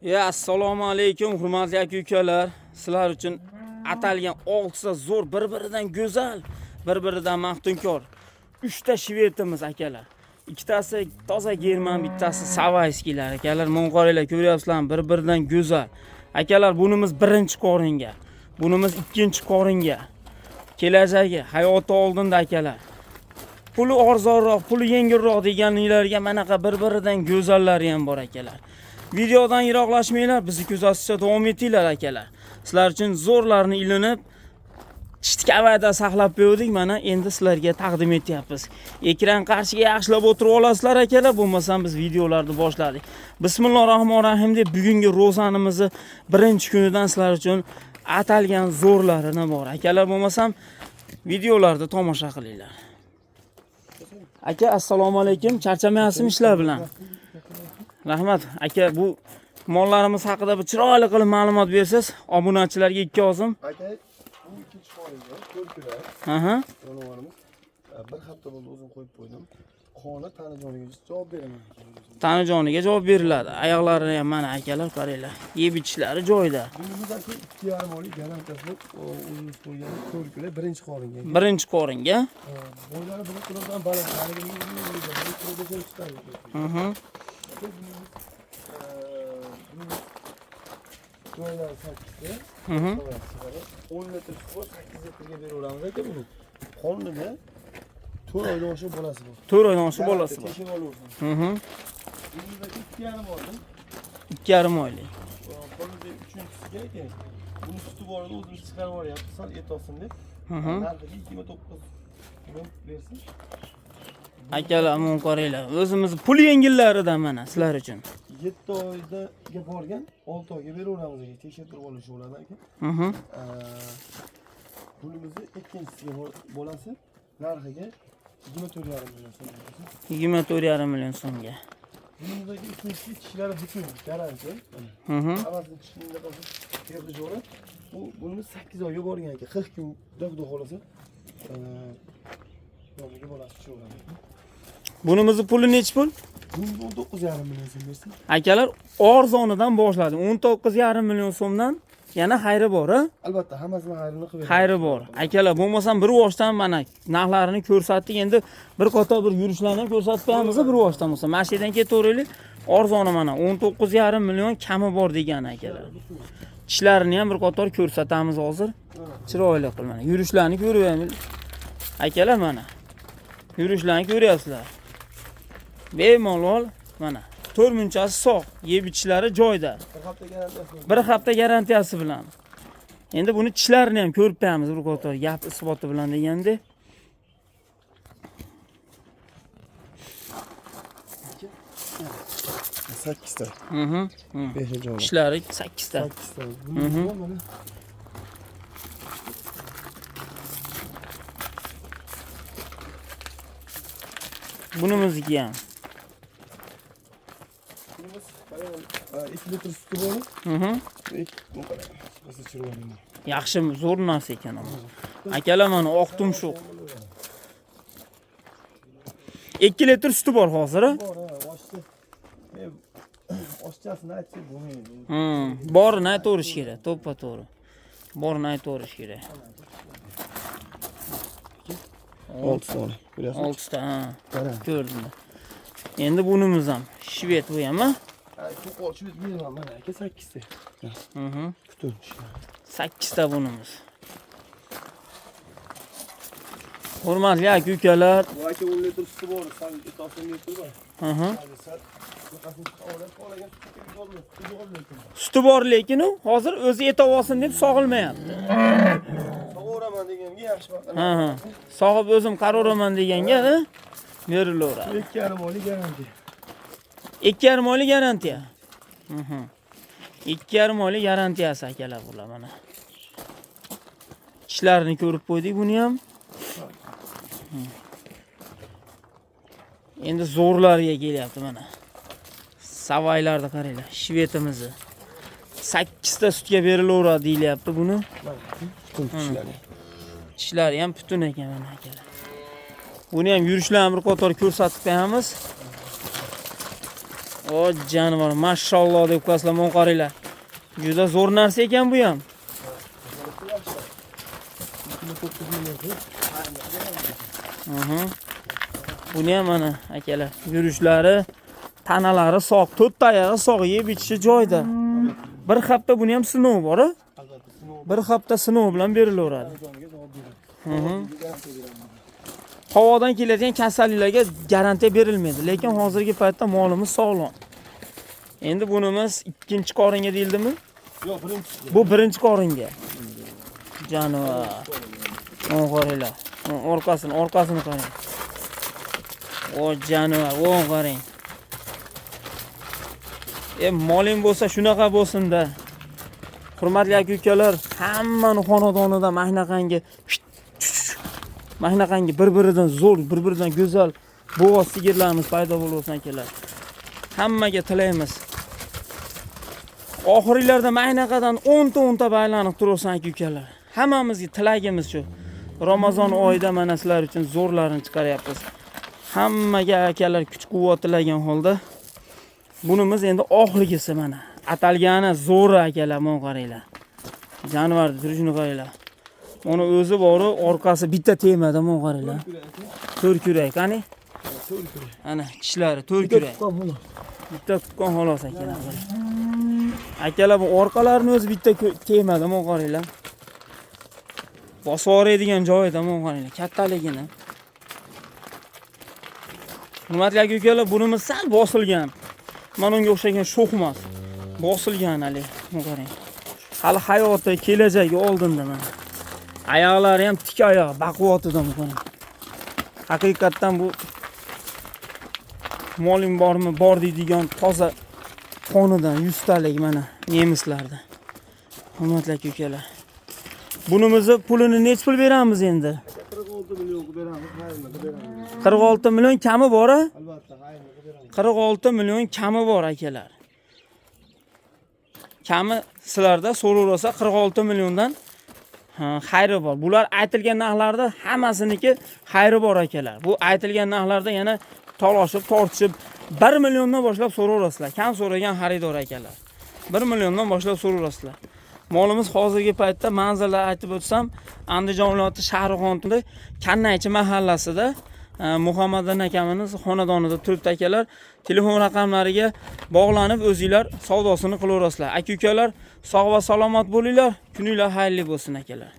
Assalomu alaykum hurmatli aka-ukalar. Sizlar uchun atalgan 6 ta zo'r, bir-biridan go'zal, bir-biridan maftunkor 3 ta shvetimiz akalar. Ikkitasi toza german, bittasi savayskilar akalar. Monqoraylar ko'ryapsizlarmi? Bir-biridan go'zal. Akalar, bunimiz birinchi qoringa, bunimiz ikkinchi qoringa. Kelajagi, hayoti oldinda akalar. Puli arzonroq, puli yengilroq deganlarga manaqa bir-biridan go'zallari ham bor akalar. Videodan yiroqlashmanglar, bizni kuzatishda davom etinglar akalar. Sizlar uchun zo'rlarni ilinib, chitqavada saqlab qo'ydik, mana endi sizlarga taqdim etyapmiz. Ekran qarshiga yaxshilab o'tirib olasizlar akalar, bo'lmasam biz videolarni boshladik. Bismillahirrohmanirrohim deb bugungi ro'zanimizni birinchi kunidan sizlar uchun atalgan zo'rlarini bor. Akalar, bo'lmasam videolarni tomosha qilinglar. Aka, assalomu alaykum. Charchamayapsizmi ishlar bilan? Rahmat. Aka, bu mollarimiz haqida bir chiroyli qilib ma'lumot bersiz, obunachilarga ikki ozim. Aka, bu ikkinchi xolinga ko'rkira. Aha. Jonivorimiz bir hafta bo'ldi o'zim qo'yib qo'ydim. Qoni tanijoniga javob beraman. Tanijoniga javob beriladi. Oyoqlari ham mana akalar, qaranglar. Yeb ichishlari joyida. Bunimiz aka 2,5 oylik garantiyasi o'zimiz qo'ygan ko'rkira birinchi xolinga. Birinchi qoringa. Boylari bilan turadigan balandligi Aha. Joylar 8 Aha. 10 litr suv 8 litrga beraveramiz aka buni. Qoniga 4 oydan oshiq bolasi bor. 4 oydan oshiq bolasi bor. Tekshirib olaversin. Aha. Bunimizda 2,5 oylik. 2,5 oylik. Qonida 3-inchisiga aka. Buni suti bor edi, o'zimiz chiqarib olyapmiz, sal et olsin deb. Aha. Narxiga 29 million bersin. Akalar, amun qaranglar. O'zimiz pul yengillaridan mana sizlar uchun. 7 oydaga borgan 6 oyga beraveramiz aka. Tekshirib olish bo'ladi aka. Aha. Bunimizni ikkinchisiga bolasi narxiga 24,5 million so'm. 24,5 million so'mga. Bunimizdagi ikkinchi tishlari butun garantiya. Aha. Hammasi tishingda qolsa terdi jo'ra. Bunimiz 8 oyga borgan aka. 40 kunda xudo xolasa yoniga bolasi tushaveradi. Bunimizni puli necha pul? Bunimiz 19,5 million so'm bersin. Akalar, arzonidan boshladim. 19,5 million so'mdan yana xayri bor, ha? Albatta, hammasini xayrini qilib beramiz. Xayri bor. Akalar, bo'lmasam bir voshdan mana narxlarini ko'rsatdik. Endi bir qator bir yurishlarni ham ko'rsatib qo'yamiz bir voshdan bo'lsa. Mashinadan ketaveraylik. Arzoni mana 19,5 million kami bor degan akalar. Ishlarini ham bir qator ko'rsatamiz hozir. Chiroyli qilib mana yurishlarni ko'ryapsiz. Akalar, mana yurishlarni ko'ryapsizlar. Bemalol mana 4 munchasi sog', yeb ichishlari joyida. Bir hafta garantiyasi bilan. Endi buni tishlarini ham ko'rib qo'yamiz bir qator gap isboti bilan deganda. Sakkizta. Mhm. 5 joy. Tishlari 8 ta. 8 ta. Mana Bunimizniki ham. 2 litr suti bor. Mhm. Nasıl chiroyli. Yaxshi, zo'r narsa ekan ama. Akalar, mana oq tumshuq. 2 litr suti bor hozir. Bor, oshdi. Oshchasini aytsak bo'lmaydi. Borini aytaverish kerak, to'ppa-to'g'ri. Borini aytaverish kerak. 6 ta. Ko'ryapsizmi? 6 ta, ha. Ko'rdim. Endi bunimiz ham shvet bu ham, ha? Ko'p ochib beraman mana aka 8 ta. Mhm. Kutun. 8 ta bunimiz. Hurmatli aka-ukalar. Bu aka 10 litr suti bor, sal itosin litr bor. Aha. Suti Suti bor, lekin u hozir o'zi etib olsin deb sog'ilmayapti. Sog'oraman deganga yaxshi vaqt. Ha. Sog'ib o'zim qaroraman deganga, ha? Berilaveradi. 2,5 oylik garantiya. 2,5 oylik garantiya. 2,5 oylik garantiyasi akalar bular mana. Ishlarini ko'rib qo'ydik buni ham. Endi zo'rlarga kelyapti mana. Savaylarni qaranglar, shvetimizni. 8 ta sutga berilaveradi deyilyapti buni. Butun tishlari. Tishlari ham butun ekan mana akalar. Buni ham yurishlarini bir qator ko'rsatib qo'yamiz. O jonivor, mashalloh deb qo'yasizlar, qaranglar. Juda zo'r narsa ekan bu ham. Buni ham mana akalar, yurishlari, tanalari sog', 4 oyog'i sog', yeb ichishi joyida. Bir hafta buni ham sinov bor-a? Bir hafta sinov bilan berilaveradi. Havodan keladigan kasalliklarga garantiya berilmaydi, lekin hozirgi paytda molimiz sog'lom. Endi bunimiz ikkinchi qoringa deyildimi? Yo'q, birinchi. Bu birinchi qoringa. Jonivor. Qaranglar. Orqasini qarang. O jonivor, qarang. Moling bo'lsa shunaqa bo'lsin-da. Hurmatli aka-ukalar, hammani xonadonida mahnaqangi bir-biridan zo'r, bir-biridan go'zal bo'g'oz sigirlarimiz paydo bo'lsin akalar. Hammaga tilaymiz. Oxirlarda mahnaqadan 10 ta baylanib tursin aka-ukalar. Hammamizga tilagimiz shu. Ramazon oyida mana sizlar uchun zo'rlarini chiqaryapmiz. Hammaga akalar kuch-quvvat tilagan holda bunimiz endi oxirgisi mana. Atalgani zo'r akalar, men qaranglar. Jonivorni turishini qaranglar. Uni o'zi bori, orqasi bitta tegmadi, men qaranglar. 4 kurak, qani? 4 kurak. Ana tishlari 4 kurak. Bitta tuqqan xolos akalar. Akalar bu orqalarini o'zi bitta tegmadi, men qaranglar. Bosib o'raydigan joyida, men qaranglar, kattaligini. Hurmatli aka-ukalar, bunimiz sal bosilgan. Mana unga o'xshagan sho'x emas. Bosilgan hali, men qarang. Hali hayoti, kelajagi oldinda mana. Oyoqlari ham tik oyoq, baquvvatida men qarang. Haqiqatdan bu moling bormi, bor deydigan toza qonidan 100 talik mana nemislarda. Hurmatli aka-ukalar. Bunimizni pulini nech pul beramiz endi? 46 million beramiz, hayırlı beramiz. 46 million kami bor-a? Albatta, hayırlı beramiz. 46 million kami bor akalar. Kami sizlarda so'raversa 46 milliondan xayri bor. Bular aytilgan narxlarda hammasiniki xayri bor akalar. Bu aytilgan narxlarda yana talashib, tortishib 1 milliondan boshlab so'raverasizlar. Kam so'ragan xaridor akalar. 1 milliondan boshlab so'raverasizlar. Molimiz hozirgi paytda manzillar aytib o'tsam, Andijon viloyati Shahrixonda Kannaychi mahallasida Muhammadjon akamiz xonadonida turibdi akalar. Telefon raqamlariga bog'lanib o'zingizlar savdosini qilaverasizlar. Aka-ukalar, sog' va salomat bo'linglar. Kuninglar xayrli bo'lsin akalar.